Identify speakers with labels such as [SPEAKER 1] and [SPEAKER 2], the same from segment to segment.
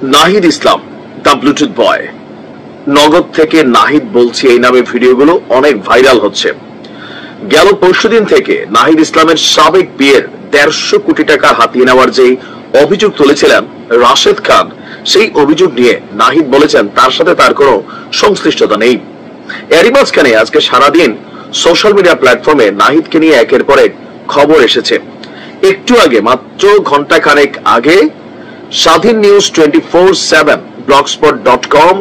[SPEAKER 1] Nahid Islam the Bluetooth বয়, নগদ থেকে নাহিদ বলছি এই নামে ভিডিওগুলো অনেক ভাইরাল হচ্ছে। গেল পরশুদিন থেকে নাহিদ ইসলামের সাবেক বিয়ের 150 কোটি টাকা হাতিয়ে নেওয়ার যে অভিযোগ তুলেছিলেন রাশেদ খান, সেই অভিযোগ নিয়ে নাহিদ বলেছেন তার সাথে তার কোনো সংশ্লিষ্টতা নেই। এরই মাঝখানে আজকে সারাদিন সোশ্যাল মিডিয়া প্ল্যাটফর্মে নাহিদকে নিয়ে একের পর এক খবর এসেছে। একটু আগে, মাত্র ঘন্টা খানেক আগে, স্বাধীন নিউজ 24/7 blogspot.com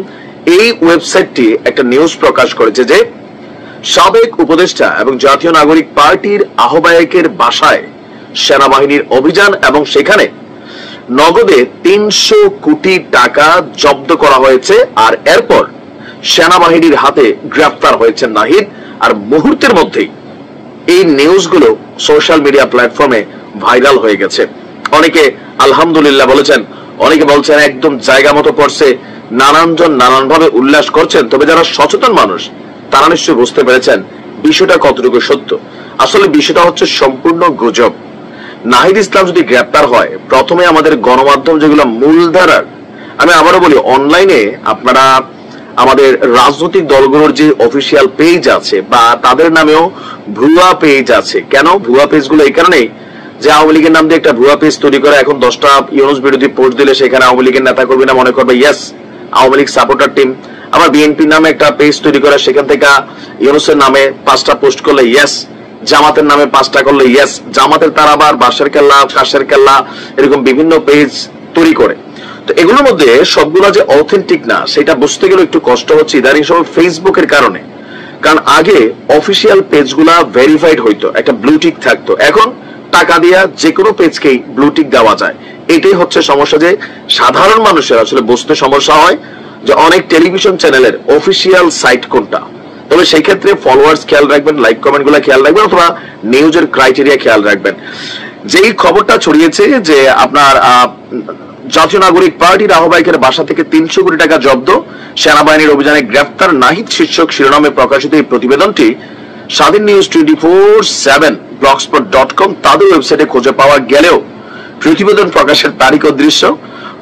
[SPEAKER 1] এই ওয়েবসাইটটি একটা নিউজ প্রকাশ করেছে যে সাবেক উপদেষ্টা এবং জাতীয় নাগরিক পার্টির আহ্বায়কের বাসায় সেনাবাহিনীর অভিযান এবং সেখানে নগদে 300 কোটি টাকা জব্দ করা হয়েছে। আর এরপর সেনাবাহিনীর হাতে গ্রেফতার হয়েছে নাহিদ। আর মুহূর্তের মধ্যেই এই নিউজগুলো সোশ্যাল মিডিয়া প্ল্যাটফর্মে ভাইরাল হয়ে গেছে। অনেকে আলহামদুলিল্লাহ বলেছেন, অনেকে বলছেন একদম জায়গা মতো পড়ছে, নানানজন নানানভাবে উল্লাস করছেন। তবে যারা সচেতন মানুষ তারা নিশ্চয়ই বুঝতে পেরেছেন বিষয়টা কতটুকু সত্য। আসলে বিষয়টা হচ্ছে সম্পূর্ণ গুজব। নাহিদ ইসলাম যদি গ্রেপ্তার হয়, প্রথমে আমাদের গণমাধ্যম যেগুলো মূলধারার, আমি আবারও বলি, অনলাইনে আপনারা আমাদের রাজনৈতিক দলগুলোর যে অফিসিয়াল পেজ আছে বা তাদের নামেও ভুয়া পেজ আছে। কেন ভুয়া পেজগুলো? এই কারণেই যে আওয়ামী লীগের নাম দিয়ে একটা ভুয়া পেজ তৈরি করে এখন 10টা ইউনুস বিরোধী পোস্ট দিলে সেখানে আওয়ামী লীগের নেতা কর্মীরা মনে করবে yes Awami League supporter team. আবার বিএনপির নামে একটা পেজ তৈরি করে সেখান থেকে ইউনুসের নামে 5টা পোস্ট করলে ইয়েস, জামাতের নামে 5টা করলে ইয়েস। জামাতের তারা আবার বাঁশের কেল্লা, কাশের কেল্লা, এরকম বিভিন্ন পেজ তৈরি করে। তো এগুলোর মধ্যে সবগুলো যে অথেন্টিক না সেটা বুঝতে গেলে একটু কষ্ট হচ্ছে ইদানিং সময় ফেসবুকের কারণে। কারণ আগে অফিসিয়াল পেজগুলা ভেরিফাইড হইতো, একটা ব্লু টিক থাকতো। এখন টাকা দিয়া যে কোনো পেজকেই ব্লু টিক দেওয়া যায়। এটাই হচ্ছে সমস্যা, যে সাধারণ মানুষের আসলে বুঝতে সমস্যা হয় যে অনেক টেলিভিশন চ্যানেলের অফিসিয়াল সাইট কোনটা। তবে সেই ক্ষেত্রে ফলোয়ার্স খেয়াল রাখবেন, লাইক কমেন্ট গুলা খেয়াল রাখবেন, অথবা নিউজের ক্রাইটেরিয়া খেয়াল রাখবেন। যেই খবরটা ছড়িয়েছে যে আপনার জাতীয় নাগরিক পার্টির আহ্বায়কের বাসা থেকে 300 কোটি টাকা জব্দ, সেনাবাহিনীর অভিযানে গ্রেফতার নাহিদ শীর্ষক শিরোনামে প্রকাশিত এই প্রতিবেদনটি স্বাধীন নিউজ 24/7 blogspot.com তাদের ওয়েবসাইটে খুঁজে পাওয়া গেলেও প্রতিবেদন প্রকাশের তারিখ ও দৃশ্য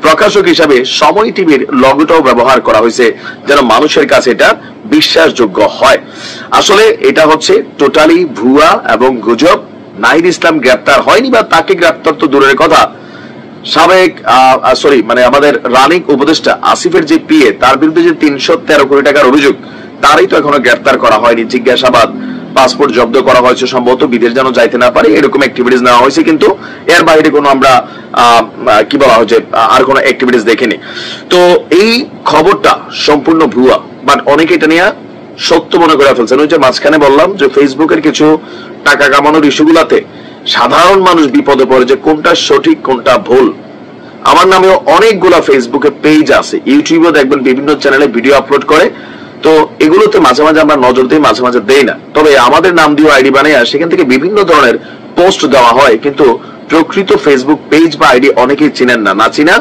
[SPEAKER 1] প্রকাশক হিসাবে সময় টিভির লগোটাও ব্যবহার করা হয়েছে যেন মানুষের কাছে এটা বিশ্বাসযোগ্য হয়। আসলে এটা হচ্ছে টোটালি ভুয়া এবং গুজব। নাহিদ ইসলাম গ্রেফতার হয়নি, বা তাকে গ্রেফতার তো দূরের কথা, সাবেক আমাদের রানিং উপদেষ্টা আসিফের যে পিএ, তার বিরুদ্ধে যে 313 কোটি টাকার অভিযোগ, তারই তো এখনো গ্রেফতার করা হয়নি। জিজ্ঞাসাবাদ, পাসপোর্ট জব্দ করা হয়েছে, সম্ভবত বিদেশ যেন যাইতে না পারে এরকম অ্যাক্টিভিটিস নেওয়া হয়েছে, কিন্তু এর বাইরে কোনো আমরা কি বলা হচ্ছে আর কোনো অ্যাক্টিভিটিস দেখিনি। তো এই খবরটা সম্পূর্ণ ভুয়া, বাট অনেকে এটা নিয়ে সত্য মনে করে ফেলছেন। ওই যে মাঝখানে বললাম যে ফেসবুকের কিছু টাকা কামানোর ইস্যুগুলাতে সাধারণ মানুষ বিপদে পড়ে যে কোনটা সঠিক কোনটা ভুল। আমার নামেও অনেকগুলা ফেসবুকে পেজ আছে, ইউটিউবেও দেখবেন বিভিন্ন চ্যানেলে ভিডিও আপলোড করে। তো এগুলোতে মাঝে মাঝে আমরা নজর দিই, মাঝে মাঝে দেই না। তবে আমাদের নাম দিয়ে আইডি বানিয়ে সেখান থেকে বিভিন্ন ধরনের পোস্ট দেওয়া হয়, কিন্তু প্রকৃত ফেসবুক পেজ বা আইডি অনেকেই চিনেন না। না চিনা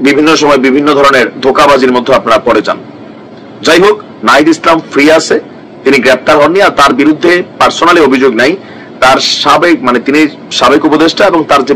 [SPEAKER 1] বিভিন্ন সময় বিভিন্ন ধরনের ধোঁকাবাজির মধ্যে আপনারা পড়ে যান। যাই হোক, নাহিদ ইসলাম ফ্রি আছে, তিনি গ্রেপ্তার হননি, আর তার বিরুদ্ধে পার্সোনালি অভিযোগ নাই। তার সাবেক তিনি সাবেক উপদেষ্টা এবং তার যে